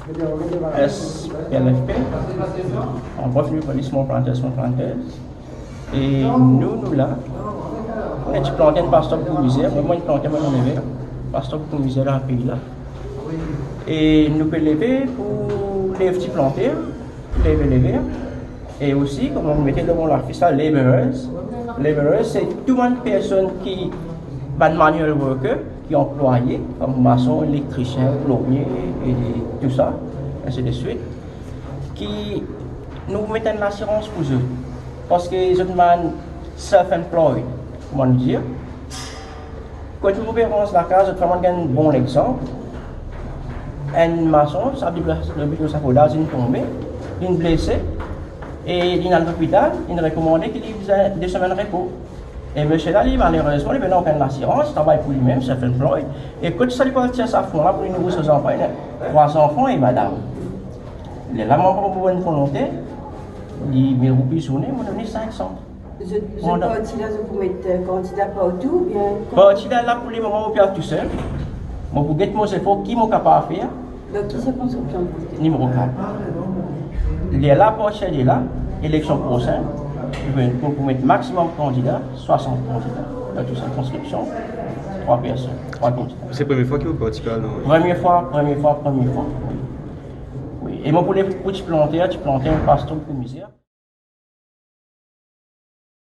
SPLFP, en revenu police, plantation plantaise. Et nous là, on a planté un pasteur pour misère, moi, je planté mon lever, pasteur pour misère dans le pays là. Et nous pouvons lever pour les petits planter, lever. Et aussi, comme on mettait devant la fiche, laborers. Laborers, c'est toute une personne qui va de manual worker, qui est employé, comme maçon, électricien, plombier et tout ça, ainsi de suite, qui nous mettent une assurance pour eux. Parce qu'ils sont self-employed, comment dire. Quand vous verrez la case, je vais un bon exemple. Un maçon, ça veut dire que le but de sa faudra, c'est une tombée, une blessée. Et il est à l'hôpital, il recommandait qu'il faisait 2 semaines de repos. Et monsieur là, malheureusement, il n'a aucune assurance, il travaille pour lui-même, self-employed. Et quand il va tirer sa fond là pour une nourrir ses enfants, il a 3 enfants et madame. Il est là, pour une volonté, il dit 1000 roupies sur lui, il m'a donné 500. Je parti là, je peux mettre candidat partout, bien. Parti là pour les moments où je suis tout seul. Moi, pour guetter mon cerveau, qui m'a capable de faire? Donc, qui se pense au plan de Numéro 4. Il est là pour chercher là, élection prochaine, pour mettre maximum de candidats, 60 candidats dans toute circonscription, 3 personnes, 3 candidats. C'est la première fois que vous participez à nous? Première fois. Oui. Et moi pour les petits planter un pasteur pour misère.